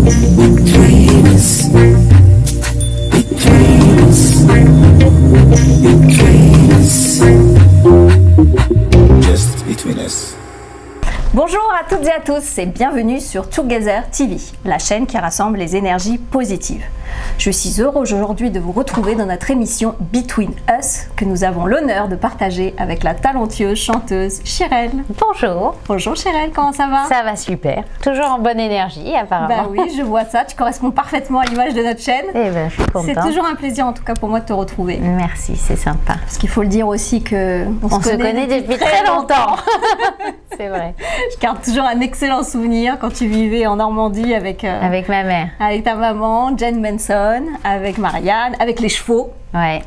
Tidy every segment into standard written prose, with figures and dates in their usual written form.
between us, between us, between us, just between us. Bonjour à toutes et à tous et bienvenue sur Together TV, la chaîne qui rassemble les énergies positives. Je suis heureuse aujourd'hui de vous retrouver dans notre émission Between Us que nous avons l'honneur de partager avec la talentueuse chanteuse Chirelle. Bonjour. Bonjour Chirelle, comment ça va? Ça va super, toujours en bonne énergie apparemment. Bah oui, je vois ça, tu corresponds parfaitement à l'image de notre chaîne. Eh ben, je suis contente. C'est toujours un plaisir en tout cas pour moi de te retrouver. Merci, c'est sympa. Parce qu'il faut le dire aussi que on se connaît depuis très longtemps. C'est vrai. Je garde toujours un excellent souvenir quand tu vivais en Normandie avec ma mère. Avec ta maman, Jen Manson, avec Marianne, avec les chevaux. Ouais.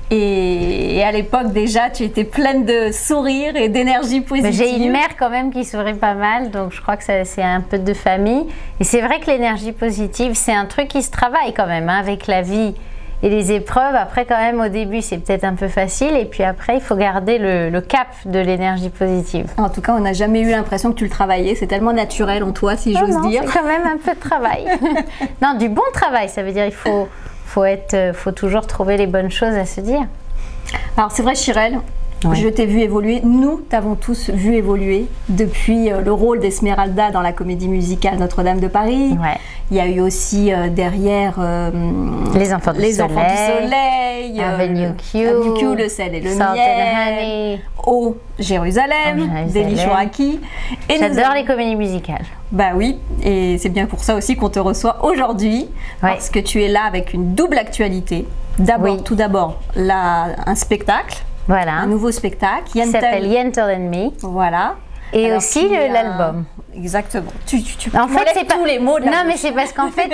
Et à l'époque déjà, tu étais pleine de sourires et d'énergie positive. J'ai une mère quand même qui sourit pas mal, donc je crois que c'est un peu de famille. Et c'est vrai que l'énergie positive, c'est un truc qui se travaille quand même, hein, avec la vie et les épreuves. Après quand même, au début, c'est peut-être un peu facile. Et puis après, il faut garder le cap de l'énergie positive. En tout cas, on n'a jamais eu l'impression que tu le travaillais. C'est tellement naturel en toi, si j'ose dire. C'est quand même un peu de travail. Non, du bon travail, ça veut dire il faut toujours trouver les bonnes choses à se dire. Alors c'est vrai Chirelle, ouais. Je t'ai vu évoluer, nous t'avons tous vu évoluer depuis le rôle d'Esmeralda dans la comédie musicale Notre-Dame de Paris. Ouais. Il y a eu aussi derrière Les Enfants du Soleil, Avenue Q, Le Sel et le Salt Miel, and Honey, Au Jérusalem, Deli Shouraki. J'adore les comédies musicales. Bah oui, et c'est bien pour ça aussi qu'on te reçoit aujourd'hui, parce que tu es là avec une double actualité. D'abord, tout d'abord, un spectacle, voilà, un nouveau spectacle qui s'appelle Yentl and Me. Voilà. Et alors, aussi l'album. Exactement. Tu en fait, c'est pas tous les mots de la Non, bouche. mais c'est parce qu'en fait,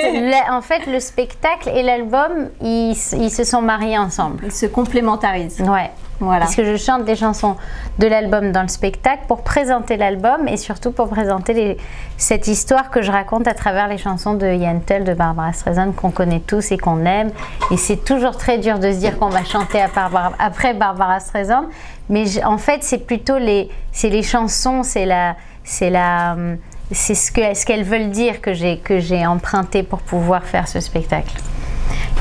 le spectacle et l'album, ils se sont mariés ensemble. Ils se complémentarisent. Ouais. Voilà. Parce que je chante des chansons de l'album dans le spectacle pour présenter l'album et surtout pour présenter cette histoire que je raconte à travers les chansons de Yentl, de Barbara Streisand, qu'on connaît tous et qu'on aime. Et c'est toujours très dur de se dire qu'on va chanter après Barbara Streisand. Mais en fait, c'est plutôt les chansons, c'est ce qu'elles veulent dire que j'ai emprunté pour pouvoir faire ce spectacle.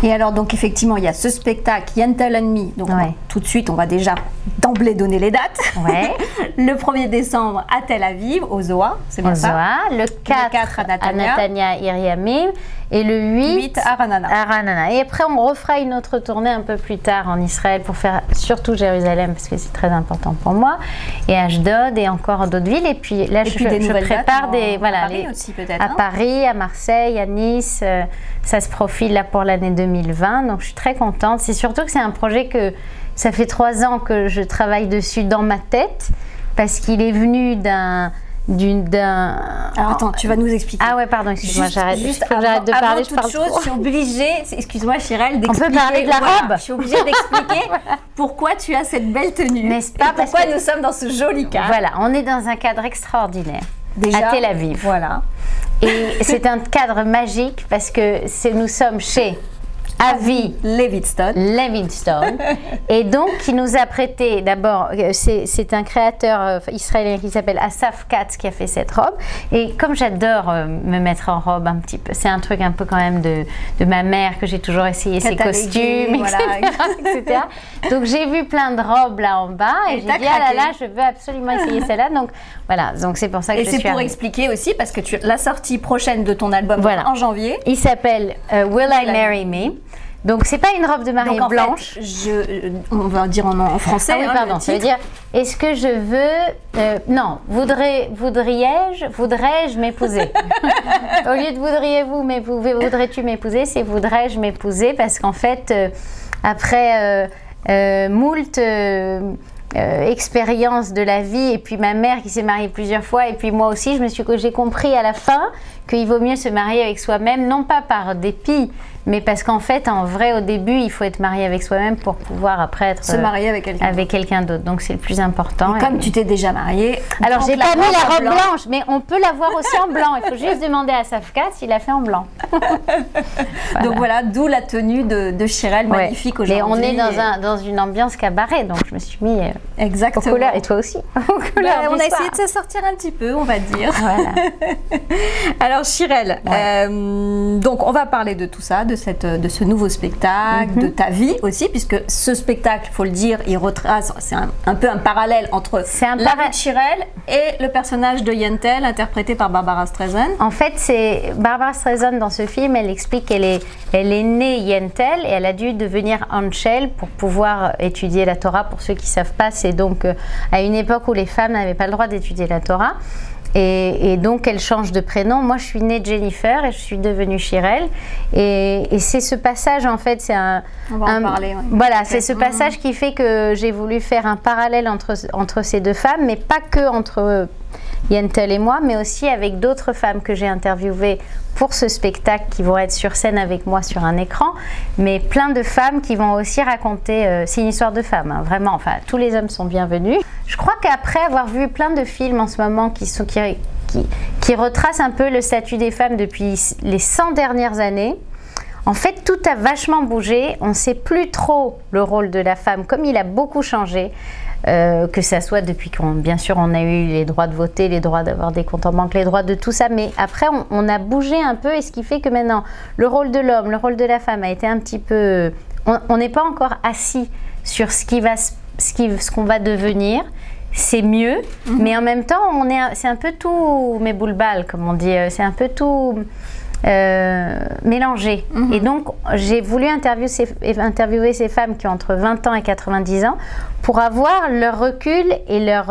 Et alors donc effectivement il y a ce spectacle Yentl and Me, donc tout de suite on va déjà d'emblée donner les dates. Ouais. Le 1er décembre à Tel Aviv, au Zoa, c'est bien ça. Le 4 à Netanya Iriamim et le 8 à Ranana. Et après on refera une autre tournée un peu plus tard en Israël pour faire surtout Jérusalem parce que c'est très important pour moi, et Ashdod et encore d'autres villes. Et puis là je prépare à Paris, à Marseille, à Nice. Ça se profile là pour l'année 2020, donc je suis très contente. C'est surtout que c'est un projet que ça fait 3 ans que je travaille dessus dans ma tête, parce qu'il est venu d'un... Alors attends, tu vas nous expliquer. Ah ouais, pardon, excuse-moi, j'arrête de parler, je parle trop. Je suis obligée, excuse-moi Chirelle, d'expliquer. On peut parler de la robe. Je suis obligée d'expliquer pourquoi tu as cette belle tenue. N'est-ce pas? Pourquoi nous sommes dans ce joli cadre. Voilà, on est dans un cadre extraordinaire, déjà, à Tel Aviv. Voilà. Et c'est un cadre magique parce que nous sommes chez Avi Levinstone, et donc qui nous a prêté, d'abord c'est un créateur israélien qui s'appelle Asaf Katz qui a fait cette robe, et comme j'adore me mettre en robe un petit peu, c'est un truc un peu quand même de ma mère, que j'ai toujours essayé ses costumes, etc. Donc j'ai vu plein de robes là en bas et j'ai dit ah là là, je veux absolument essayer celle-là, donc voilà, donc c'est pour ça que je suis arrivée. Et c'est pour expliquer aussi parce que la sortie prochaine de ton album en janvier, il s'appelle Will I Marry Me. Donc c'est pas une robe de mariée blanche. Fait, on va dire en français. Ah oui, pardon. Ça veut dire est-ce que je veux non, voudrais-je m'épouser. Au lieu de voudrais-tu m'épouser, c'est voudrais-je m'épouser, parce qu'en fait après moult expérience de la vie, et puis ma mère qui s'est mariée plusieurs fois, et puis moi aussi j'ai compris à la fin qu'il vaut mieux se marier avec soi-même, non pas par dépit, mais parce qu'en fait, en vrai, au début, il faut être marié avec soi-même pour pouvoir après être se marier avec quelqu'un d'autre. Donc c'est le plus important. Et comme tu t'es déjà mariée, alors j'ai pas mis la robe blanche, mais on peut la voir aussi en blanc. Il faut juste demander à Safka s'il a fait en blanc. Voilà. Donc voilà, d'où la tenue de Chirel, magnifique aujourd'hui. Mais on est dans une ambiance cabaret, donc je me suis mis exactement aux couleurs, et toi aussi. On a essayé de se sortir un petit peu, on va dire. Voilà. Alors Chirel, donc on va parler de tout ça, de ce nouveau spectacle, de ta vie aussi, puisque ce spectacle, il faut le dire, il retrace, c'est un peu un parallèle entre la vie de Chirel et le personnage de Yentl, interprété par Barbara Streisand. En fait, c'est Barbara Streisand dans ce film, elle explique qu'elle est née Yentl et elle a dû devenir Anshel pour pouvoir étudier la Torah. Pour ceux qui ne savent pas, c'est donc à une époque où les femmes n'avaient pas le droit d'étudier la Torah. Et donc elle change de prénom. Moi je suis née Jennifer et je suis devenue Chirel. Et c'est ce passage en fait, c'est on va en parler. Ouais. Voilà, c'est ce passage qui fait que j'ai voulu faire un parallèle entre ces deux femmes, mais pas que entre Yentl et moi, mais aussi avec d'autres femmes que j'ai interviewées pour ce spectacle qui vont être sur scène avec moi sur un écran, mais plein de femmes qui vont aussi raconter, c'est une histoire de femmes, hein, vraiment, enfin tous les hommes sont bienvenus. Je crois qu'après avoir vu plein de films en ce moment qui retracent un peu le statut des femmes depuis les 100 dernières années, en fait tout a vachement bougé, on ne sait plus trop le rôle de la femme, comme il a beaucoup changé. Que ça soit depuis bien sûr on a eu les droits de voter, les droits d'avoir des comptes en banque, les droits de tout ça, mais après on a bougé un peu, et ce qui fait que maintenant le rôle de l'homme, le rôle de la femme a été un petit peu, on n'est pas encore assis sur ce qu'on va devenir. C'est mieux, mais en même temps c'est un peu tout mes boules-balles comme on dit, c'est un peu tout mélangé. Et donc j'ai voulu interviewer ces femmes qui ont entre 20 ans et 90 ans pour avoir leur recul et leur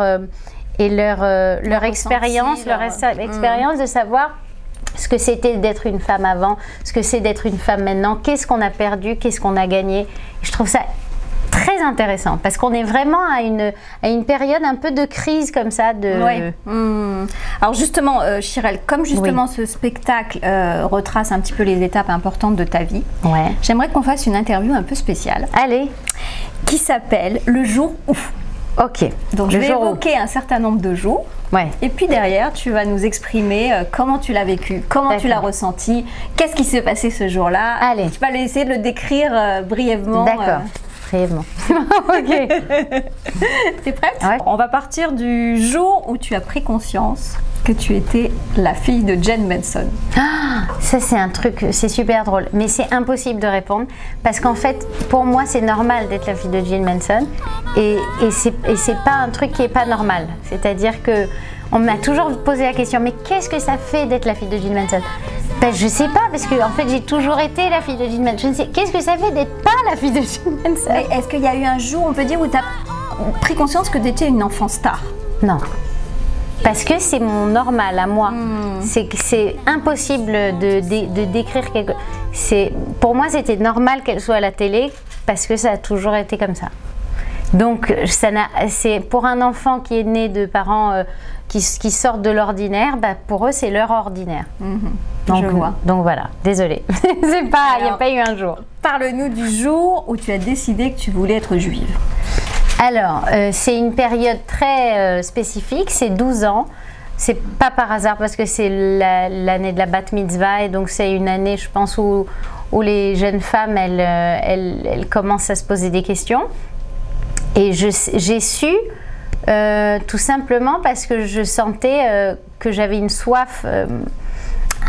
expérience, expérience de savoir ce que c'était d'être une femme avant, ce que c'est d'être une femme maintenant, qu'est-ce qu'on a perdu, qu'est-ce qu'on a gagné. Et je trouve ça très intéressant parce qu'on est vraiment à une période un peu de crise comme ça. Alors justement, Chirel, comme justement ce spectacle retrace un petit peu les étapes importantes de ta vie, j'aimerais qu'on fasse une interview un peu spéciale. Allez. Qui s'appelle Le jour où. Ok. Donc je vais évoquer un certain nombre de jours. Et puis derrière, tu vas nous exprimer comment tu l'as vécu, comment tu l'as ressenti, qu'est-ce qui s'est passé ce jour-là. Allez. Tu vas essayer de le décrire brièvement. D'accord. Ok. T'es prête? On va partir du jour où tu as pris conscience que tu étais la fille de Jane Manson. Ça c'est un truc, c'est super drôle, mais c'est impossible de répondre parce qu'en fait, pour moi, c'est normal d'être la fille de Jane Manson et c'est pas un truc qui est pas normal. C'est-à-dire que on m'a toujours posé la question, mais qu'est-ce que ça fait d'être la fille de Jane Manson? Ben, je sais pas, parce que en fait j'ai toujours été la fille de Jane Manson. Je ne sais, qu'est-ce que ça fait d'être pas la fille de Jane Manson? Mais est-ce qu'il y a eu un jour, on peut dire, où tu as pris conscience que tu étais une enfant star? Non. Parce que c'est mon normal à moi. C'est impossible de décrire quelque chose. Pour moi, c'était normal qu'elle soit à la télé parce que ça a toujours été comme ça. Donc, c'est pour un enfant qui est né de parents qui sortent de l'ordinaire, bah, pour eux, c'est leur ordinaire. Donc, je vois. Donc voilà, désolée. Il n'y a pas eu un jour. Parle-nous du jour où tu as décidé que tu voulais être juive. Alors, c'est une période très spécifique, c'est 12 ans. C'est pas par hasard parce que c'est l'année de la bat mitzvah et donc c'est une année, je pense, où les jeunes femmes, elles commencent à se poser des questions. Et j'ai su tout simplement parce que je sentais que j'avais une soif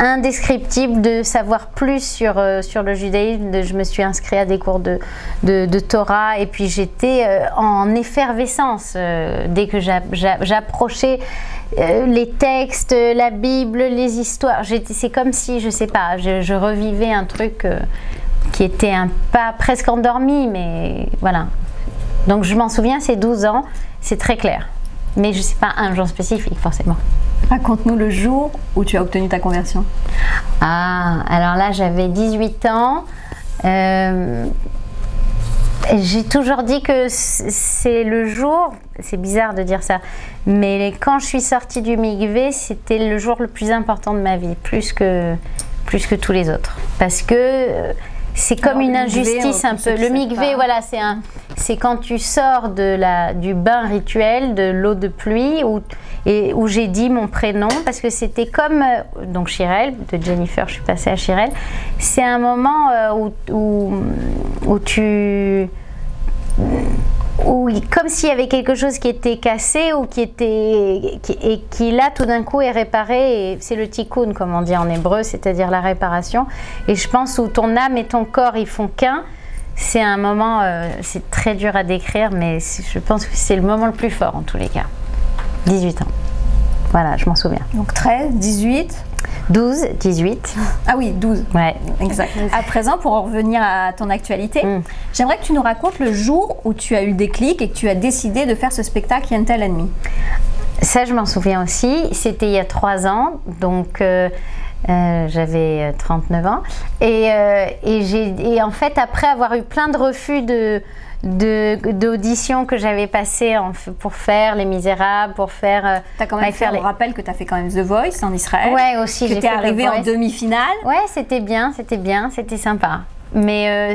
indescriptible de savoir plus sur le judaïsme. Je me suis inscrite à des cours de Torah et puis j'étais en effervescence dès que j'approchais les textes, la Bible, les histoires. C'est comme si, je sais pas, je revivais un truc qui était pas presque endormi, mais voilà. Donc je m'en souviens, c'est 12 ans, c'est très clair. Mais je sais pas un jour spécifique forcément. Raconte-nous le jour où tu as obtenu ta conversion. Alors là, j'avais 18 ans. J'ai toujours dit que c'est le jour, c'est bizarre de dire ça, mais quand je suis sortie du mikvé, c'était le jour le plus important de ma vie, plus que tous les autres. Parce que c'est comme une injustice un peu. Le mikvé, voilà, c'est quand tu sors du bain rituel, de l'eau de pluie, où j'ai dit mon prénom, parce que c'était comme, donc Shirel, de Jennifer, je suis passée à Shirel. C'est un moment comme s'il y avait quelque chose qui était cassé ou qui là tout d'un coup est réparé, et c'est le tikkun comme on dit en hébreu, c'est-à-dire la réparation, et je pense où ton âme et ton corps ils font qu'un. C'est un moment, c'est très dur à décrire, mais je pense que c'est le moment le plus fort en tous les cas. 18 ans, voilà, je m'en souviens. Donc 13, 18 12, 18. Ah oui, 12. Ouais. Exact. À présent, pour en revenir à ton actualité, j'aimerais que tu nous racontes le jour où tu as eu le déclic et que tu as décidé de faire ce spectacle Yentl and Me. Ça, je m'en souviens aussi. C'était il y a 3 ans, donc j'avais 39 ans. Et en fait, après avoir eu plein de refus d'auditions que j'avais passées pour faire Les Misérables, pour faire... T'as quand même fait, on rappelle que tu as fait quand même The Voice en Israël. Ouais, aussi. Que tu es arrivée en demi-finale. Ouais, c'était bien, c'était sympa. Mais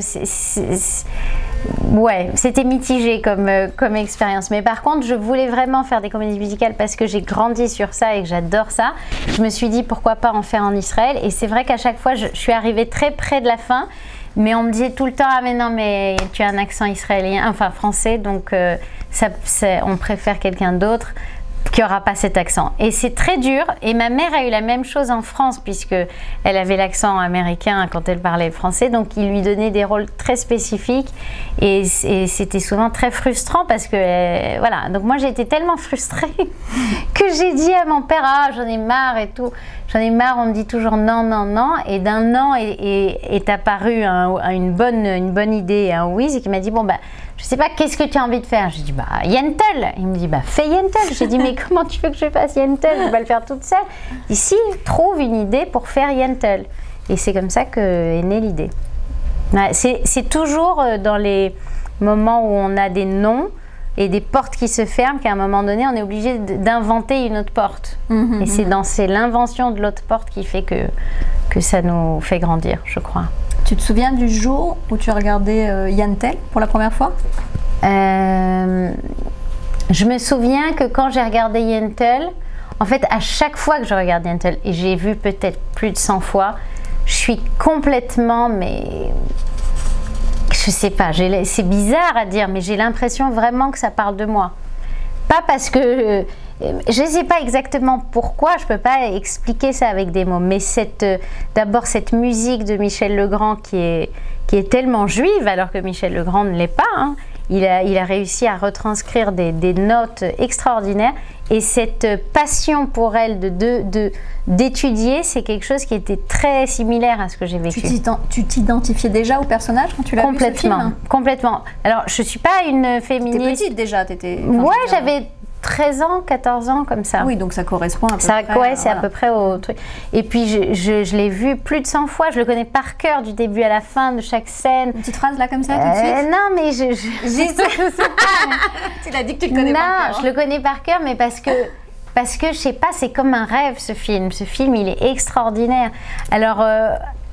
ouais, c'était mitigé comme expérience. Mais par contre, je voulais vraiment faire des comédies musicales parce que j'ai grandi sur ça et que j'adore ça. Je me suis dit pourquoi pas en faire en Israël. Et c'est vrai qu'à chaque fois, je suis arrivée très près de la fin. Mais on me disait tout le temps, ah mais non, mais tu as un accent israélien, enfin français, donc on préfère quelqu'un d'autre qui n'aura pas cet accent. Et c'est très dur, et ma mère a eu la même chose en France, puisque elle avait l'accent américain quand elle parlait français, donc il lui donnait des rôles très spécifiques, et c'était souvent très frustrant, parce que, voilà, donc moi j'ai été tellement frustrée que j'ai dit à mon père, ah j'en ai marre et tout, j'en ai marre, on me dit toujours non, non, non, et d'un non est apparu une bonne idée, un oui, et qui m'a dit, bon bah, je sais pas, qu'est-ce que tu as envie de faire? J'ai dit, bah, Yentl. Il me dit, bah, fais Yentl. J'ai dit, mais comment tu veux que je fasse Yentl? Je vais pas le faire toute seule. Ici, trouve une idée pour faire Yentl. Et c'est comme ça qu'est née l'idée. C'est toujours dans les moments où on a des noms et des portes qui se ferment qu'à un moment donné, on est obligé d'inventer une autre porte. Et c'est l'invention de l'autre porte qui fait que ça nous fait grandir, je crois. Tu te souviens du jour où tu as regardé Yentl pour la première fois? Je me souviens que quand j'ai regardé Yentl, en fait, à chaque fois que je regarde Yentl, et j'ai vu peut-être plus de 100 fois, je suis complètement, mais je sais pas, c'est bizarre à dire, mais j'ai l'impression vraiment que ça parle de moi. Pas parce que... je ne sais pas exactement pourquoi, je ne peux pas expliquer ça avec des mots, mais d'abord cette musique de Michel Legrand qui est tellement juive, alors que Michel Legrand ne l'est pas, hein. Il a réussi à retranscrire des notes extraordinaires, et cette passion pour elle d'étudier, c'est quelque chose qui était très similaire à ce que j'ai vécu. Tu t'identifiais déjà au personnage quand tu l'as vu, ce film? Complètement. Alors, je ne suis pas une féministe. T'étais petite déjà, ouais, j'avais 13 ans, 14 ans, comme ça. Oui, donc ça correspond à peu près. Ouais, c'est à peu prêt au truc. Et puis, je l'ai vu plus de 100 fois. Je le connais par cœur, du début à la fin, de chaque scène. Une petite phrase là, comme ça, tout de suite? Non, mais tu l'as dit que tu le connais par cœur. Non, je le connais par cœur, mais parce que je sais pas, c'est comme un rêve, ce film. Ce film, il est extraordinaire. Alors,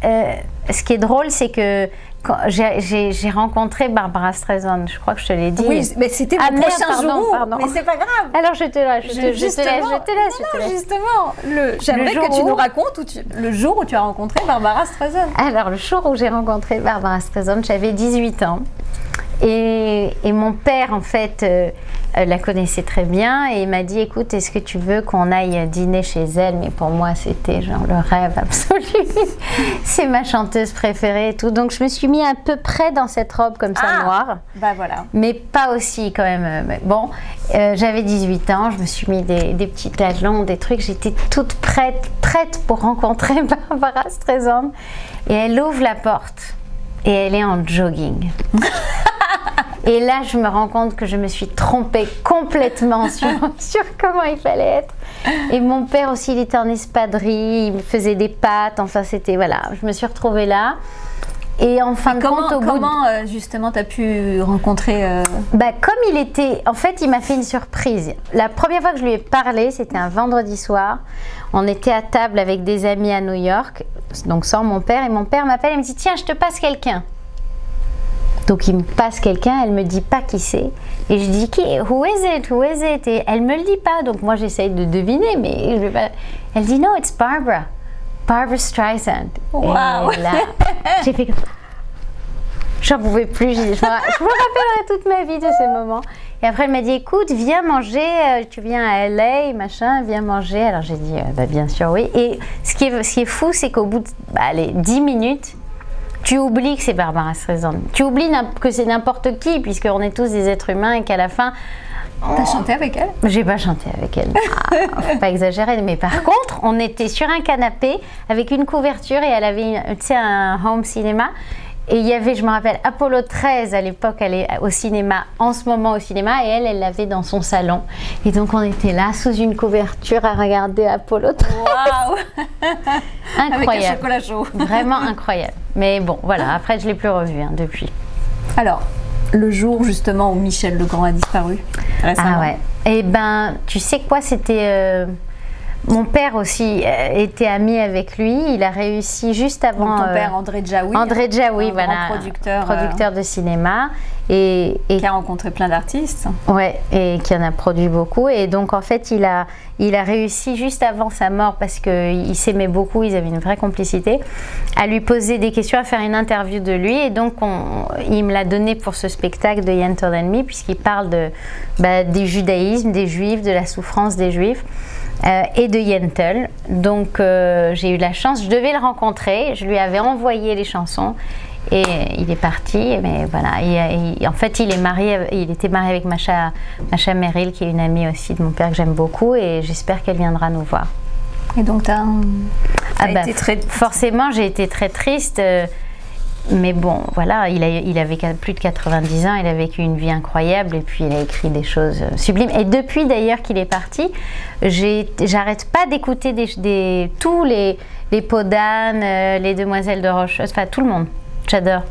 ce qui est drôle, c'est que j'ai rencontré Barbara Streisand, je crois que je te l'ai dit. Oui, mais c'était mon prochain jour, mais c'est pas grave. Alors je te laisse. Justement, j'aimerais que tu nous racontes le jour où tu as rencontré Barbara Streisand. Alors le jour où j'ai rencontré Barbara Streisand, j'avais 18 ans. Et mon père, en fait, la connaissait très bien et il m'a dit, écoute, est-ce que tu veux qu'on aille dîner chez elle? Mais pour moi, c'était genre le rêve absolu. C'est ma chanteuse préférée et tout. Donc, je me suis mis à peu près dans cette robe comme ça, noire. Bah voilà. Mais pas aussi quand même. Bon, j'avais 18 ans, je me suis mis des petits talons, des trucs. J'étais toute prête pour rencontrer Barbara Streisand. Et elle ouvre la porte et elle est en jogging. Et là, je me rends compte que je me suis trompée complètement sur comment il fallait être. Et mon père aussi, il était en espadrille, il me faisait des pâtes. Enfin, c'était, voilà, je me suis retrouvée là. Et en fin de compte, comment justement tu as pu rencontrer comme il était, en fait, il m'a fait une surprise. La première fois que je lui ai parlé, c'était un vendredi soir. On était à table avec des amis à New York, donc sans mon père. Et mon père m'appelle et me dit, tiens, je te passe quelqu'un. Donc il me passe quelqu'un, elle me dit pas qui c'est. Et je dis, qui? Who is it? Who is it? Et elle me le dit pas. Donc moi j'essaye de deviner, mais je vais pas. Elle dit, no, it's Barbara. Barbara Streisand. Wow. Et là, j'ai fait comme... J'en pouvais plus. Je me rappellerai toute ma vie de ce moment. Et après, elle m'a dit, écoute, viens manger. Tu viens à LA, machin, viens manger. Alors j'ai dit, bien sûr, oui. Et ce qui est fou, c'est qu'au bout de 10 minutes, tu oublies que c'est Barbara Streisand. Tu oublies que c'est n'importe qui, puisqu'on est tous des êtres humains et qu'à la fin... T'as chanté avec elle? J'ai pas chanté avec elle. Faut pas exagérer. Mais par contre, on était sur un canapé avec une couverture et elle avait, un home cinéma. Et il y avait, je me rappelle, Apollo 13 à l'époque, elle est au cinéma, en ce moment au cinéma, et elle l'avait dans son salon. Et donc on était là, sous une couverture, à regarder Apollo 13. Waouh! Incroyable. Avec un chocolat chaud. Vraiment incroyable. Mais bon, voilà, après je ne l'ai plus revu depuis. Alors, le jour justement où Michel Legrand a disparu, récemment. Ah ouais. Eh ben, tu sais quoi, c'était... Mon père aussi était ami avec lui. Il a réussi juste avant. Donc ton père, André Djaoui. André Djaoui, voilà. Producteur de cinéma. Et qui a rencontré plein d'artistes. Ouais, et qui en a produit beaucoup. Et donc en fait, il a réussi juste avant sa mort, parce qu'ils s'aimaient beaucoup, ils avaient une vraie complicité, à lui poser des questions, à faire une interview de lui. Et donc il me l'a donné pour ce spectacle de Yentl and Me, puisqu'il parle du judaïsme, des juifs, de la souffrance des juifs. Et de Yentl. Donc j'ai eu la chance, je devais le rencontrer, je lui avais envoyé les chansons et il est parti. Mais voilà, en fait il était marié avec Masha Merrill, qui est une amie aussi de mon père que j'aime beaucoup, et j'espère qu'elle viendra nous voir. Et donc tu as été très... Forcément j'ai été très triste. Mais bon, voilà, il avait plus de 90 ans, il a vécu une vie incroyable, et puis il a écrit des choses sublimes. Et depuis d'ailleurs qu'il est parti, j'arrête pas d'écouter tous les Podane, les Demoiselles de Rochefort, enfin tout le monde. J'adore.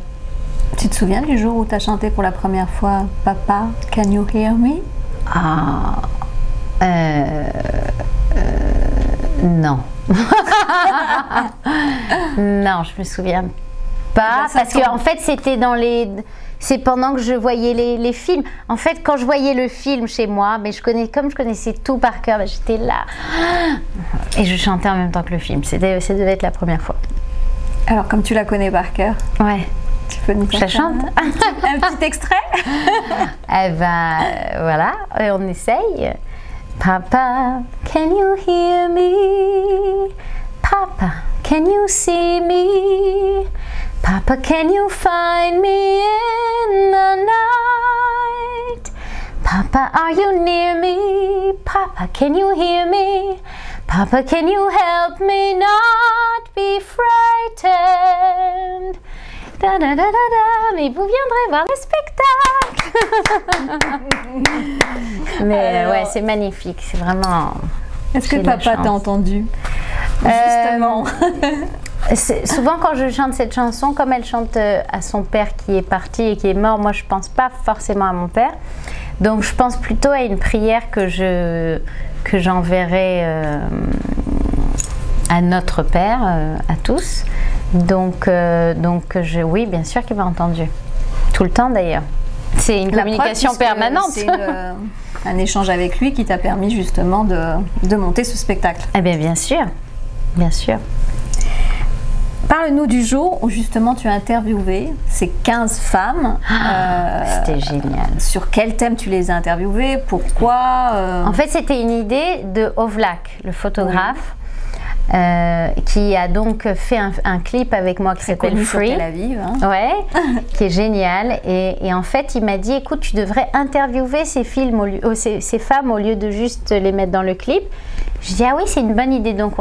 Tu te souviens du jour où tu as chanté pour la première fois Papa, Can You Hear Me? Non. Non, je me souviens pas, parce que en fait c'est pendant que je voyais les films. En fait, quand je voyais le film chez moi, mais comme je connaissais tout par cœur, j'étais là et je chantais en même temps que le film. Ça devait être la première fois. Alors, comme tu la connais par cœur, ouais, tu peux nous chanter un petit extrait? Eh ben voilà, et on essaye. Papa, can you hear me? Papa, can you see me? Papa, can you find me in the night? Papa, are you near me? Papa, can you hear me? Papa, can you help me not be frightened? Da, da, da, da, da. Mais vous viendrez voir le spectacle. Mais alors, ouais, c'est magnifique, c'est vraiment... Est-ce que papa t'a entendu? Justement. Souvent quand je chante cette chanson, comme elle chante à son père qui est parti et qui est mort, moi je pense pas forcément à mon père. Donc je pense plutôt à une prière que j'enverrai à notre Père, à tous. Donc oui, bien sûr qu'il m'a entendu. Tout le temps d'ailleurs. C'est une communication permanente. C'est un échange avec lui qui t'a permis justement de monter ce spectacle. Eh bien sûr, bien sûr. Parle-nous du jour où justement tu as interviewé ces 15 femmes. C'était génial. Sur quel thème tu les as interviewées? Pourquoi En fait, c'était une idée de Ovlak, le photographe, qui a donc fait un clip avec moi qui s'appelle Free. Sur Tel Aviv, hein. Ouais, qui est génial. Et en fait, il m'a dit, écoute, tu devrais interviewer ces femmes au lieu de juste les mettre dans le clip. Je dis, ah oui, c'est une bonne idée. Donc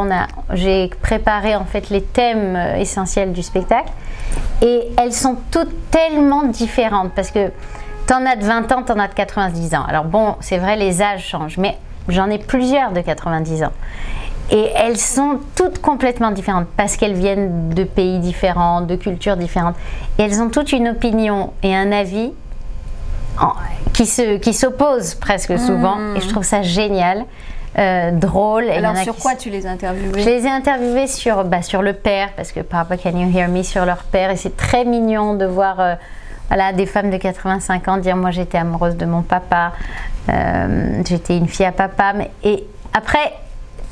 j'ai préparé en fait les thèmes essentiels du spectacle. Et elles sont toutes tellement différentes, parce que t'en as de 20 ans, t'en as de 90 ans. Alors bon, c'est vrai, les âges changent, mais j'en ai plusieurs de 90 ans. Et elles sont toutes complètement différentes parce qu'elles viennent de pays différents, de cultures différentes. Et elles ont toutes une opinion et un avis qui s'opposent presque souvent. Et je trouve ça génial, drôle. Alors sur quoi tu les as interviewées? Je les ai interviewées sur le père, parce que Papa Can You Hear Me, sur leur père. Et c'est très mignon de voir voilà, des femmes de 85 ans dire moi j'étais amoureuse de mon papa, j'étais une fille à papa. Et après...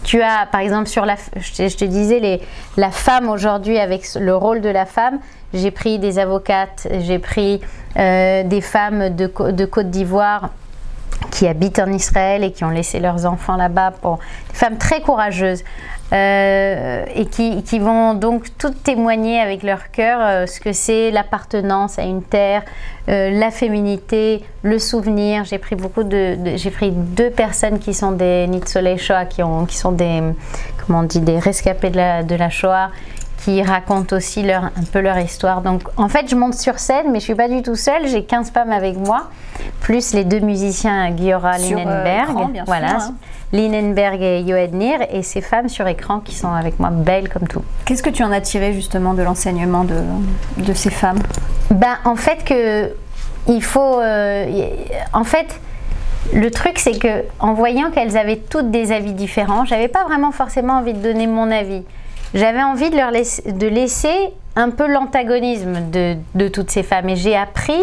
Tu as, par exemple, je te disais, la femme aujourd'hui, avec le rôle de la femme, j'ai pris des avocates, j'ai pris des femmes de Côte d'Ivoire qui habitent en Israël et qui ont laissé leurs enfants là-bas, des femmes très courageuses et qui vont donc toutes témoigner avec leur cœur ce que c'est l'appartenance à une terre, la féminité, le souvenir. J'ai pris j'ai pris 2 personnes qui sont des Nitzolei Shoah, qui sont des, comment on dit, des rescapés de la Shoah, qui racontent aussi un peu leur histoire. Donc en fait je monte sur scène, mais je suis pas du tout seule, j'ai 15 femmes avec moi, plus les 2 musiciens Giora Linenberg, voilà, hein. Linenberg et Yoed Nir, et ces femmes sur écran qui sont avec moi, belles comme tout. Qu'est-ce que tu en as tiré justement de l'enseignement de ces femmes? En fait il faut... en fait, le truc c'est que en voyant qu'elles avaient toutes des avis différents, j'avais pas vraiment forcément envie de donner mon avis. J'avais envie de laisser un peu l'antagonisme de toutes ces femmes. Et j'ai appris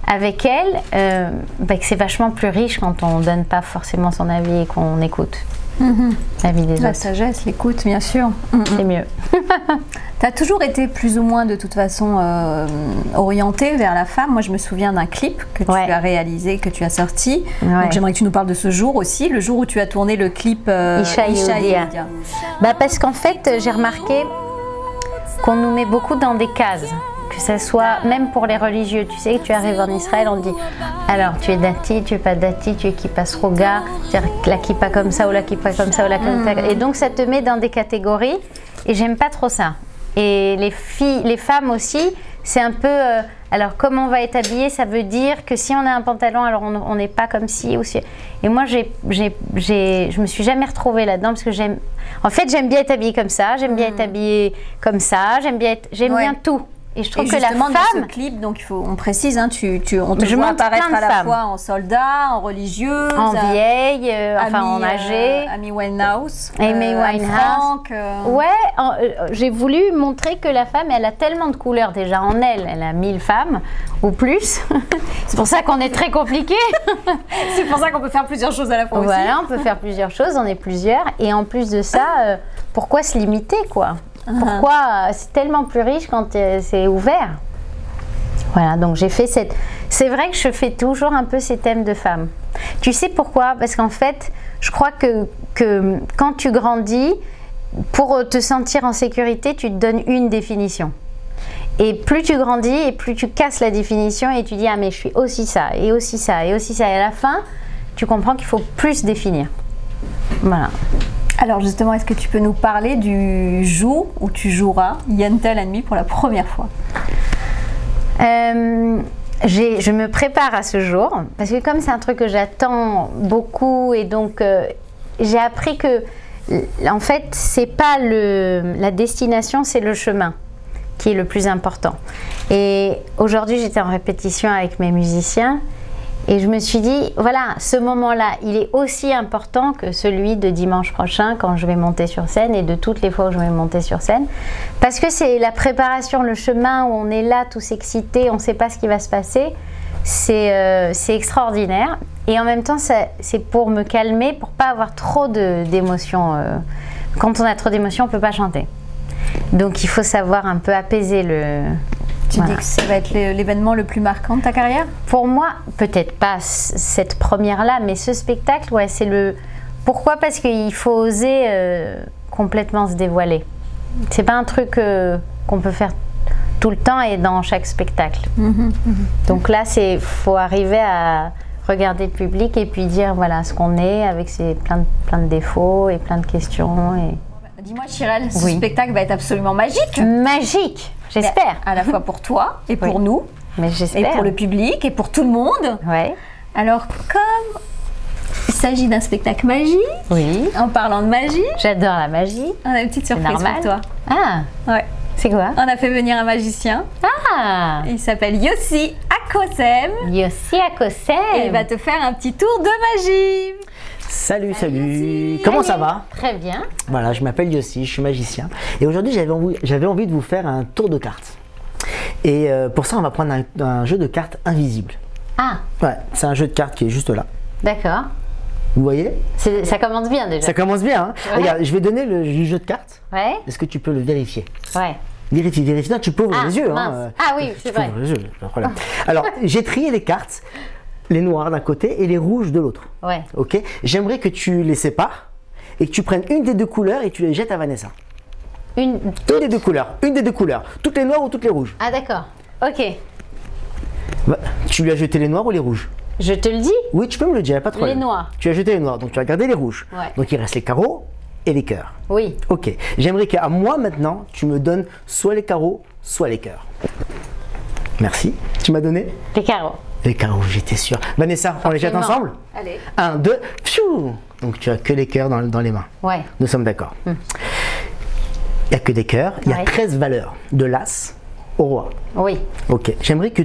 avec elles que c'est vachement plus riche quand on ne donne pas forcément son avis et qu'on écoute l'avis des autres. La sagesse, l'écoute, bien sûr. C'est mieux. Tu as toujours été plus ou moins de toute façon orientée vers la femme. Moi, je me souviens d'un clip que tu as réalisé, que tu as sorti. Ouais. Donc, j'aimerais que tu nous parles de ce jour aussi, le jour où tu as tourné le clip Isha Yehudia. Parce qu'en fait, j'ai remarqué qu'on nous met beaucoup dans des cases. Que ça soit, même pour les religieux, tu sais, tu arrives en Israël, on te dit alors tu es dati, tu es pas dati, tu es kippa sroga, la kippa comme ça ou la kippa comme ça ou la kippa. Et donc ça te met dans des catégories et j'aime pas trop ça. Et les femmes aussi, c'est un peu alors comment on va être habillé, ça veut dire que si on a un pantalon, alors on n'est pas comme ci ou ci. Et moi je me suis jamais retrouvée là-dedans parce que j'aime bien être habillée comme ça, j'aime bien être habillée comme ça, j'aime bien tout. Et je trouve que la femme, dans ce clip, donc on précise, hein, on te voit apparaître à la fois en soldat, en religieuse, en vieille, en âgée, Amy Winehouse, Franck. J'ai voulu montrer que la femme, elle a tellement de couleurs déjà en elle. Elle a 1000 femmes ou plus. C'est pour ça qu'on est très compliqué. C'est pour ça qu'on peut faire plusieurs choses à la fois aussi. Voilà, on peut faire plusieurs choses, on est plusieurs. Et en plus de ça, pourquoi se limiter, quoi? Pourquoi c'est tellement plus riche quand c'est ouvert? Voilà, donc j'ai fait c'est vrai que je fais toujours un peu ces thèmes de femmes. Tu sais pourquoi? Parce qu'en fait, je crois que quand tu grandis, pour te sentir en sécurité, tu te donnes une définition. Et plus tu grandis et plus tu casses la définition et tu dis ah mais je suis aussi ça et aussi ça et aussi ça. Et à la fin, tu comprends qu'il faut plus définir. Voilà. Alors justement, est-ce que tu peux nous parler du jour où tu joueras Yentl and Me pour la première fois? Je me prépare à ce jour parce que comme c'est un truc que j'attends beaucoup et donc j'ai appris que en fait c'est pas la destination, c'est le chemin qui est le plus important. Et aujourd'hui j'étais en répétition avec mes musiciens. Et je me suis dit, voilà, ce moment-là, il est aussi important que celui de dimanche prochain quand je vais monter sur scène et de toutes les fois où je vais monter sur scène. Parce que c'est la préparation, le chemin où on est là, tous excités, on ne sait pas ce qui va se passer. C'est extraordinaire. Et en même temps, c'est pour me calmer, pour ne pas avoir trop d'émotions. Quand on a trop d'émotions, on ne peut pas chanter. Donc il faut savoir un peu apaiser le... Tu dis que ça va être l'événement le plus marquant de ta carrière? Pour moi, peut-être pas cette première-là, mais ce spectacle, ouais, c'est le... Pourquoi? Parce qu'il faut oser complètement se dévoiler. C'est pas un truc qu'on peut faire tout le temps et dans chaque spectacle. Donc là, faut arriver à regarder le public et puis dire voilà ce qu'on est avec ses plein de défauts et plein de questions. Et... Dis-moi, Chirel, ce spectacle va être absolument magique. Magique, j'espère. À la fois pour toi et pour nous. Mais j'espère. Et pour le public et pour tout le monde. Ouais. Alors, comme s'agit d'un spectacle magie. Oui. En parlant de magie, J'adore la magie. on a une petite surprise normal. pour toi. Ah, Ouais. c'est quoi? On a fait venir un magicien. Ah, Il s'appelle Yossi Akosem. Yossi Akosem. Et il va te faire un petit tour de magie. Salut, salut. Yossi. Comment ça va? Très bien. Voilà, je m'appelle Yossi, je suis magicien. Et aujourd'hui, j'avais envie de vous faire un tour de cartes. Et pour ça, on va prendre un jeu de cartes invisible. Ah, Ouais, c'est un jeu de cartes qui est juste là. d'accord. Vous voyez? Ça commence bien déjà. Ça commence bien, hein? Ouais. Regarde, je vais donner le jeu de cartes. Ouais, Est-ce que tu peux le vérifier? ouais. Vérifie. Non, tu peux ouvrir Ah, les yeux. mince. Hein. Ah oui, Tu c'est peux vrai. ouvrir les yeux, pas de problème. Alors, j'ai trié les cartes, les noirs d'un côté et les rouges de l'autre. Ouais. Ok? J'aimerais que tu les sépares et que tu prennes une des deux couleurs et tu les jettes à Vanessa. Une. Une des deux couleurs. Toutes les noires ou toutes les rouges. Ah, d'accord. Ok. Tu lui as jeté les noirs ou les rouges? Je te le dis. Oui, tu peux me le dire, pas de problème. Les noirs. Tu as jeté les noirs, donc tu as gardé les rouges. Ouais. Donc il reste les carreaux et les cœurs. Oui. Ok. J'aimerais qu'à moi maintenant, tu me donnes soit les carreaux, soit les cœurs. Merci. Tu m'as donné Les carreaux. les carreaux, j'étais sûr. Vanessa, on les jette Forcément. ensemble? Allez. 1, 2, pfiou. Donc tu as que les cœurs dans les mains. Ouais. Nous sommes d'accord. Il n'y a que des cœurs. Il y a Ouais. 13 valeurs, de l'as au roi. Oui. Ok. J'aimerais que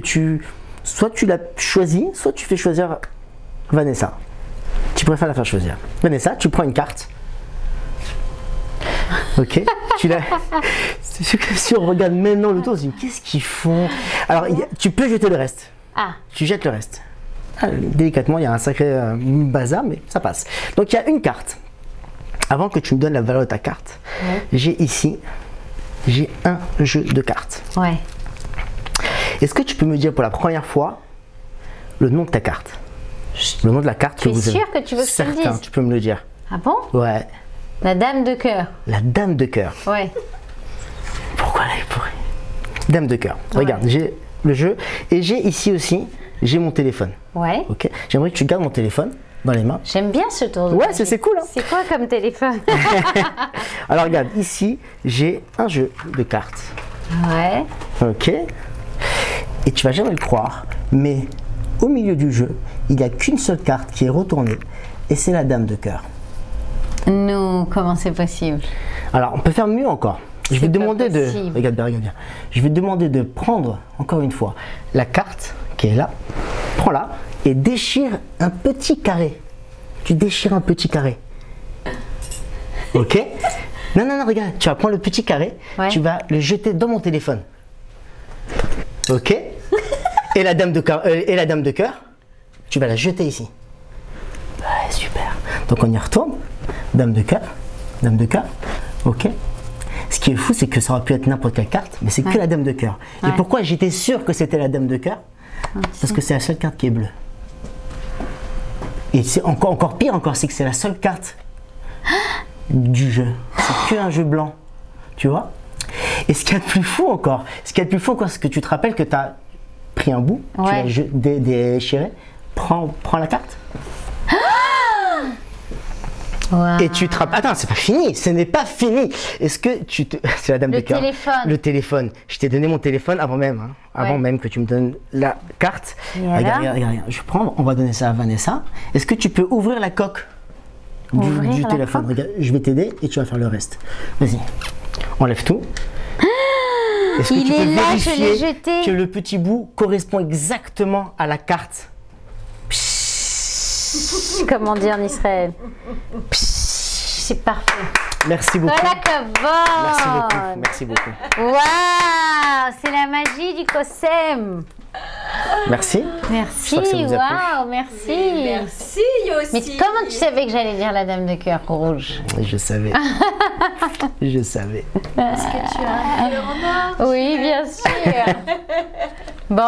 soit tu l'as choisi, soit tu fais choisir Vanessa. Tu préfères la faire choisir. Vanessa, tu prends une carte. Ok. Si on regarde maintenant le tour, on se dit qu'est-ce qu'ils font? Alors, tu peux jeter le reste. Ah, Tu jettes le reste. Ah, délicatement, il y a un sacré bazar, mais ça passe. Donc, il y a une carte. Avant que tu me donnes la valeur de ta carte, j'ai un jeu de cartes. ouais. Est-ce que tu peux me dire pour la première fois le nom de ta carte? Le nom de la carte que es vous avez. sûr que tu veux que je te le Certain, dise? tu peux me le dire. Ah bon? Ouais. La dame de cœur. La dame de cœur. Ouais. Pourquoi là, il pourrait? Dame de cœur. Regarde, j'ai le jeu et j'ai ici aussi, j'ai mon téléphone. Ouais. Ok. J'aimerais que tu gardes mon téléphone dans les mains. J'aime bien ce tour de Ouais, magie. c'est cool, hein. C'est quoi comme téléphone? Alors regarde, ici, j'ai un jeu de cartes. Ouais. Ok. Et tu vas jamais le croire, mais au milieu du jeu, il n'y a qu'une seule carte qui est retournée et c'est la dame de cœur. Non, comment c'est possible? Alors, on peut faire mieux encore. Je vais C'est te pas demander de. possible. Regarde bien. Je vais te demander de prendre, encore une fois, la carte qui est là. Prends-la et déchire un petit carré. Tu déchires un petit carré. Ok? Non, regarde. Tu vas prendre le petit carré. Ouais. Tu vas le jeter dans mon téléphone. Ok? Et la dame de cœur, tu vas la jeter ici. Ouais, super. Donc on y retourne. Dame de cœur. Ok. Ce qui est fou, c'est que ça aurait pu être n'importe quelle carte, mais c'est que la dame de cœur. Ouais. Et pourquoi j'étais sûr que c'était la dame de cœur? Parce que c'est la seule carte qui est bleue. Et c'est encore pire c'est que c'est la seule carte du jeu. C'est que un jeu blanc. Tu vois? Et ce qu'il y a de plus fou encore, c'est que tu te rappelles que tu as pris un bout, Ouais. tu l'as déchiré, prends la carte. Wow. Et tu te rappelles. Attends, c'est pas fini, ce n'est pas fini. Est-ce que c'est la dame Le de cœur. téléphone. Le téléphone. Je t'ai donné mon téléphone avant même, Ouais. même que tu me donnes la carte. Et Regarde. alors Je prends, on va donner ça à Vanessa. Est-ce que tu peux ouvrir la coque Ouvrir du la téléphone? coque Regarde, je vais t'aider et tu vas faire le reste. Vas-y, enlève tout. Est-ce que Il tu est peux là, je l'ai vérifier jeté. que le petit bout correspond exactement à la carte? Comment dire en Israël? C'est parfait. Merci beaucoup. Voilà que Merci beaucoup. Waouh, c'est la magie du Kosem. Merci. Merci, J'espère que ça vous a plu. waouh, merci. Merci Yossi. Mais comment tu savais que j'allais dire la dame de cœur rouge? Je savais. Je savais. Est-ce que tu as un cœur en or? Oui, bien sûr. Bon,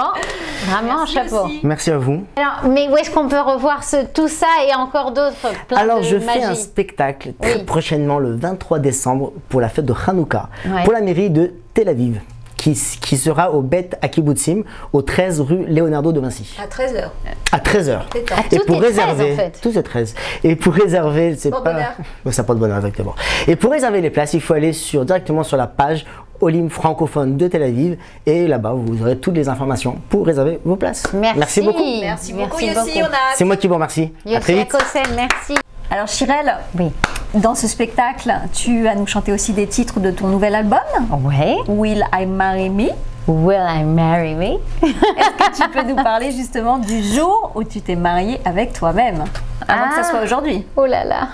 vraiment un Merci chapeau. aussi. Merci à vous. Alors, mais où est-ce qu'on peut revoir tout ça et encore d'autres plein Alors, de je fais un magie. spectacle très Oui. prochainement, le 23 décembre, pour la fête de Hanouka, Ouais. pour la mairie de Tel Aviv, qui sera au Bet à Kibbutzim, au 13 rue Leonardo de Vinci, À 13h. à 13h. C'est ça. Ah, tout est 13, en fait. Tout est 13. Et pour réserver, c'est pas... Porte-bonheur. Ouais, ça porte bonheur, exactement. Et pour réserver les places, il faut aller directement sur la page Olim francophone de Tel Aviv. Et là-bas, vous aurez toutes les informations pour réserver vos places. Merci beaucoup. Merci beaucoup, Yossi. C'est moi qui vous remercie. À très vite. Merci. Alors, Chirel, Oui. dans ce spectacle, tu vas nous chanter aussi des titres de ton nouvel album. Ouais. Will I Marry Me? Will I marry me? Est-ce que tu peux nous parler justement du jour où tu t'es mariée avec toi-même, avant que ça soit aujourd'hui? Oh là là.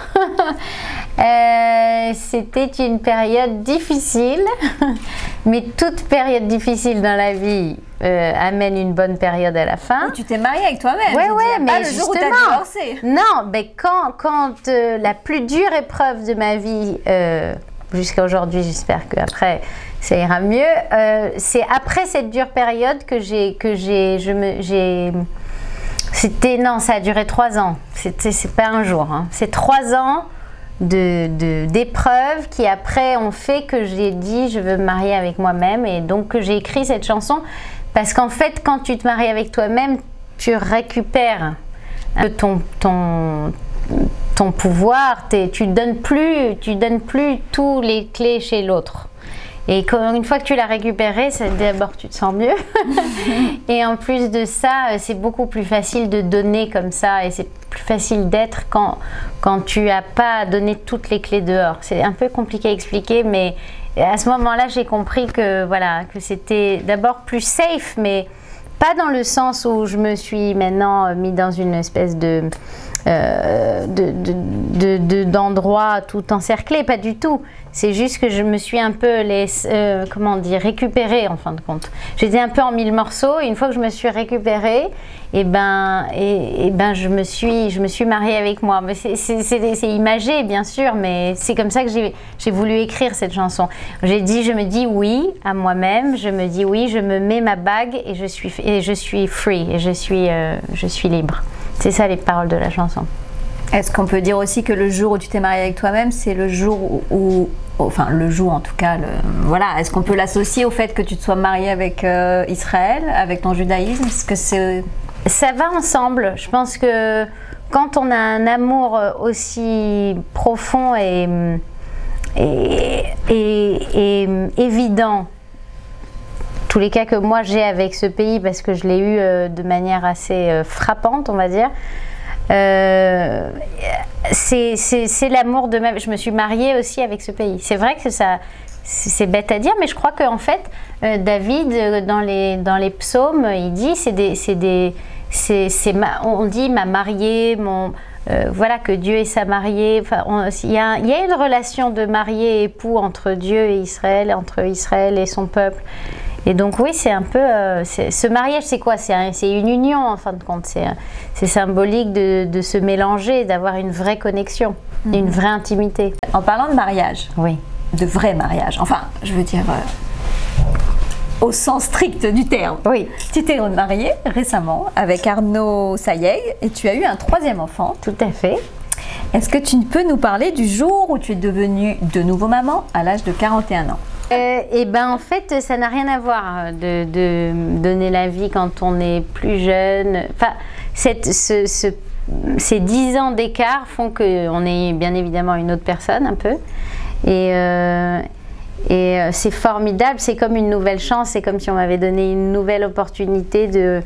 C'était une période difficile, mais toute période difficile dans la vie amène une bonne période à la fin. Où tu t'es mariée avec toi-même? Ouais, mais mais le jour où tu as justement, divorcé. non, mais quand la plus dure épreuve de ma vie, jusqu'à aujourd'hui, j'espère qu'après ça ira mieux, c'est après cette dure période non, ça a duré 3 ans. C'est pas un jour. Hein. C'est 3 ans d'épreuves qui après ont fait que j'ai dit je veux me marier avec moi-même et donc que j'ai écrit cette chanson parce qu'en fait quand tu te maries avec toi-même tu récupères ton pouvoir, tu donnes plus tous les clés chez l'autre. Et une fois que tu l'as récupéré, d'abord tu te sens mieux. Et en plus de ça, c'est beaucoup plus facile de donner comme ça. Et c'est plus facile d'être quand tu n'as pas donné toutes les clés dehors. C'est un peu compliqué à expliquer, mais à ce moment-là, j'ai compris que c'était d'abord plus safe, mais pas dans le sens où je me suis maintenant mis dans une espèce d'endroit tout encerclé, pas du tout. C'est juste que je me suis un peu récupérée en fin de compte. J'étais un peu en 1000 morceaux et une fois que je me suis récupérée, je me suis mariée avec moi. Mais c'est imagé bien sûr, mais c'est comme ça que j'ai voulu écrire cette chanson. Je me dis oui à moi-même, je me dis oui, je me mets ma bague et je suis free et je suis libre. C'est ça les paroles de la chanson. Est-ce qu'on peut dire aussi que le jour où tu t'es mariée avec toi-même, c'est le jour enfin le jour en tout cas, est-ce qu'on peut l'associer au fait que tu te sois mariée avec Israël, avec ton judaïsme? Est-ce que ça va ensemble. Je pense que quand on a un amour aussi profond et évident, tous les cas que moi j'ai avec ce pays, parce que je l'ai eu de manière assez frappante, on va dire, c'est l'amour de même. Je me suis mariée aussi avec ce pays. C'est vrai que c'est bête à dire, mais je crois qu'en fait, David, dans les psaumes, il dit, on dit m'a mariée, que Dieu est sa mariée. Enfin, il y a une relation de marié et époux entre Dieu et Israël, entre Israël et son peuple. Et donc oui, c'est un peu... ce mariage, c'est quoi? C'est une union, en fin de compte. C'est symbolique de se mélanger, d'avoir une vraie connexion, une vraie intimité. En parlant de mariage, oui, de vrai mariage, enfin, je veux dire, au sens strict du terme. Oui. Tu t'es mariée récemment avec Arnaud Sayeg et tu as eu un 3e enfant. Tout à fait. Est-ce que tu peux nous parler du jour où tu es devenue de nouveau maman à l'âge de 41 ans? En fait, ça n'a rien à voir de donner la vie quand on est plus jeune. Enfin, ces 10 ans d'écart font qu'on est bien évidemment une autre personne un peu. Et c'est formidable, c'est comme une nouvelle chance, c'est comme si on m'avait donné une nouvelle opportunité de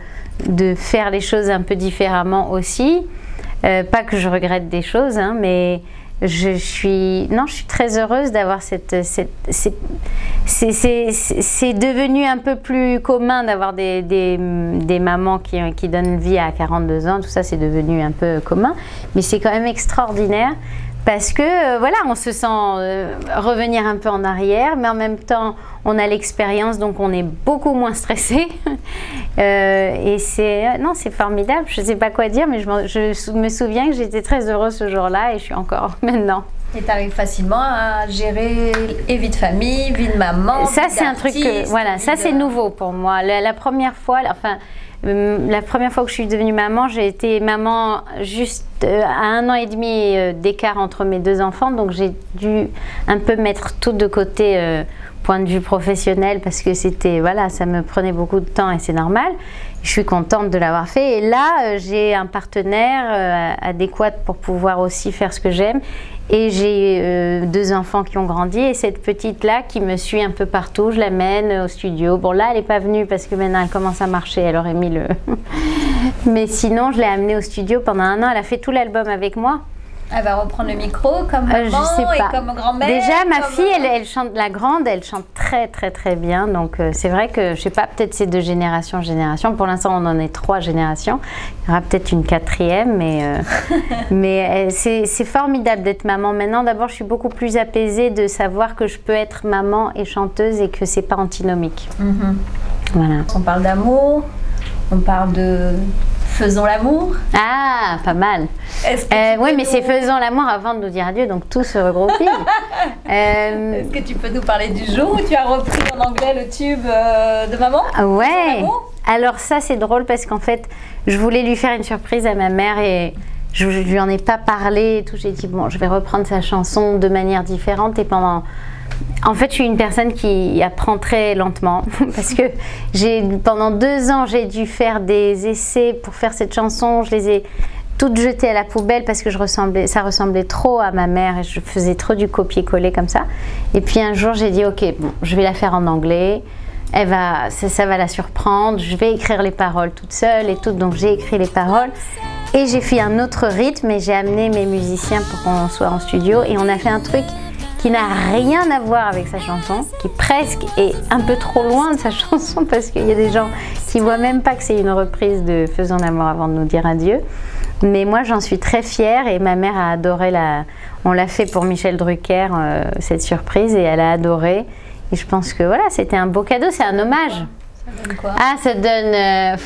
faire les choses un peu différemment aussi. Pas que je regrette des choses, hein, mais je suis très heureuse d'avoir c'est devenu un peu plus commun d'avoir des mamans qui donnent vie à 42 ans, tout ça c'est devenu un peu commun, mais c'est quand même extraordinaire parce que on se sent revenir un peu en arrière, mais en même temps on a l'expérience, donc on est beaucoup moins stressé. Et c'est formidable. Je ne sais pas quoi dire, mais je me souviens que j'étais très heureuse ce jour-là et je suis encore maintenant. Et tu arrives facilement à gérer vie de famille, vie de maman. Ça c'est un truc ça c'est nouveau pour moi. La première fois, la première fois que je suis devenue maman, j'ai été maman juste à 1 an et demi d'écart entre mes 2 enfants, donc j'ai dû un peu mettre tout de côté point de vue professionnel parce que c'était, voilà, ça me prenait beaucoup de temps et c'est normal. Je suis contente de l'avoir fait. Et là, j'ai un partenaire adéquat pour pouvoir aussi faire ce que j'aime. Et j'ai 2 enfants qui ont grandi et cette petite-là qui me suit un peu partout, je l'amène au studio. Bon là, elle n'est pas venue parce que maintenant elle commence à marcher, elle aurait mis le... Mais sinon, je l'ai amenée au studio pendant 1 an, elle a fait tout l'album avec moi. Elle va reprendre le micro comme maman je sais pas. et comme grand-mère. Déjà, ma fille, elle chante, la grande, elle chante très très très bien. Donc c'est vrai que, je sais pas, peut-être c'est de génération en génération. Pour l'instant, on en est 3 générations. Il y aura peut-être une 4e, mais c'est formidable d'être maman. Maintenant, d'abord, je suis beaucoup plus apaisée de savoir que je peux être maman et chanteuse et que c'est pas antinomique. Voilà. On parle d'amour, on parle de... Faisons l'amour. Ah, pas mal. Oui, mais c'est faisons l'amour avant de nous dire adieu, donc tout se regroupe. Est-ce que tu peux nous parler du jour où tu as repris en anglais le tube de maman? Ouais. Alors ça, c'est drôle parce qu'en fait, je voulais lui faire une surprise à ma mère et je lui en ai pas parlé et tout. J'ai dit, bon, je vais reprendre sa chanson de manière différente et pendant... En fait, je suis une personne qui apprend très lentement parce que pendant 2 ans, j'ai dû faire des essais pour faire cette chanson. Je les ai toutes jetées à la poubelle parce que ça ressemblait trop à ma mère et je faisais trop du copier-coller comme ça. Et puis un jour, j'ai dit, ok, bon, je vais la faire en anglais. Ça va la surprendre. Je vais écrire les paroles toute seule et tout. Donc j'ai écrit les paroles et j'ai fait un autre rythme et j'ai amené mes musiciens pour qu'on soit en studio et on a fait un truc qui n'a rien à voir avec sa chanson, qui presque est un peu trop loin de sa chanson parce qu'il y a des gens qui voient même pas que c'est une reprise de Faisons l'amour avant de nous dire adieu. Mais moi, j'en suis très fière et ma mère a adoré on l'a fait pour Michel Drucker, cette surprise, et elle a adoré. Et je pense que voilà, c'était un beau cadeau, c'est un hommage. Ça donne quoi? Ah, ça donne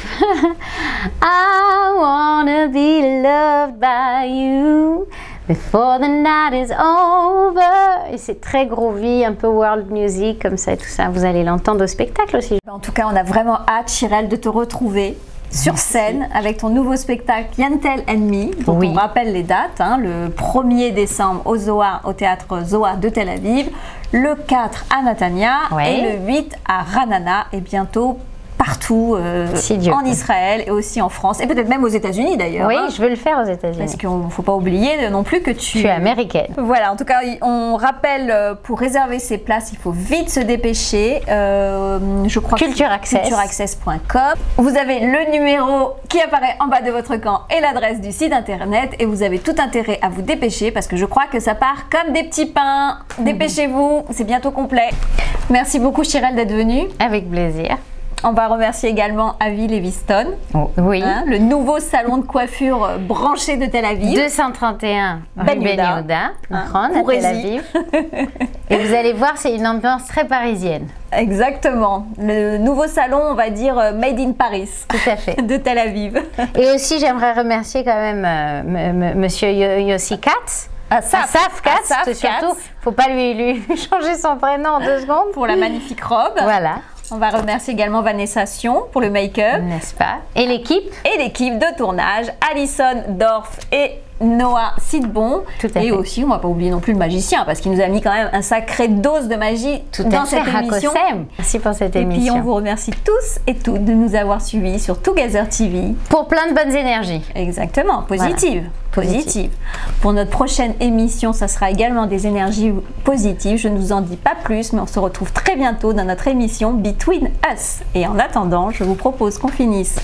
I wanna be loved by you before the night is over. Et c'est très groovy, un peu world music comme ça et tout ça. Vous allez l'entendre au spectacle aussi. En tout cas, on a vraiment hâte, Chirelle, de te retrouver sur scène avec ton nouveau spectacle Yantel and Me. Donc Oui. On rappelle les dates, hein, le 1er décembre au théâtre Zohar de Tel Aviv, le 4 à Natania Ouais. et le 8 à Ranana et bientôt partout Si Dieu en peut. Israël et aussi en France et peut-être même aux États-Unis d'ailleurs. Oui, hein, je veux le faire aux États-Unis. parce qu'il ne faut pas oublier non plus que Je suis américaine. Voilà, en tout cas, on rappelle, pour réserver ses places, il faut vite se dépêcher. Je crois Culture Access. cultureaccess.com. Vous avez le numéro qui apparaît en bas de votre écran et l'adresse du site internet. Et vous avez tout intérêt à vous dépêcher parce que je crois que ça part comme des petits pains. Dépêchez-vous, c'est bientôt complet. Merci beaucoup, Chirelle, d'être venue. Avec plaisir. On va remercier également Avi Leviston, Oui. hein, le nouveau salon de coiffure branché de Tel Aviv. 231 rue Ben Ben Yehuda. Yehuda, Hein, à Tel Pourrez-y. Aviv. Et vous allez voir, c'est une ambiance très parisienne. Exactement. Le nouveau salon, on va dire Made in Paris Tout à fait. de Tel Aviv. Et aussi, j'aimerais remercier quand même Monsieur Yossi Katz. Asaf Katz, Asaf surtout. Katz. Faut pas lui changer son prénom en 2 secondes. Pour la magnifique robe. Voilà, On va remercier également Vanessa Sion pour le make-up. n'est-ce pas? Et l'équipe? Et l'équipe de tournage, Alison Dorf et Noah Sidbon. Tout à et fait. aussi, on va pas oublier non plus le magicien, parce qu'il nous a mis quand même un sacré dose de magie dans cette émission. Rakosem. Merci pour cette Et puis émission. on vous remercie tous et toutes de nous avoir suivis sur Together TV. Pour plein de bonnes énergies. Exactement, positive. Voilà. Positive. Pour notre prochaine émission, ça sera également des énergies positives. Je ne vous en dis pas plus, mais on se retrouve très bientôt dans notre émission Between Us. Et en attendant, je vous propose qu'on finisse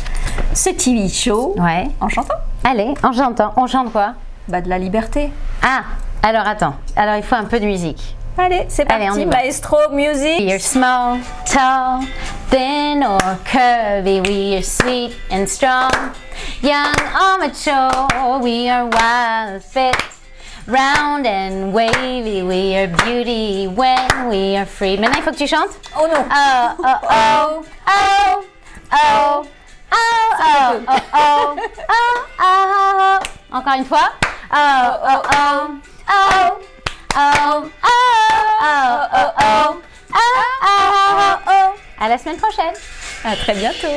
ce TV show Ouais. en chantant. Allez, en chantant. On chante quoi? Bah, de la liberté. Ah, alors attends. Alors il faut un peu de musique. Allez, c'est Allez, on parti. y va. Maestro, music. We are small, tall, thin or curvy. We are sweet and strong, young or mature. We are wild, fit, round and wavy. We are beauty when we are free. Maintenant, il faut que tu chantes. Oh non. Oh, oh, oh, oh, oh, oh, oh, oh, oh, oh, oh. Encore une fois. Oh, oh, oh, oh, oh, oh, oh, oh, oh, oh, oh. À la semaine prochaine. À très bientôt.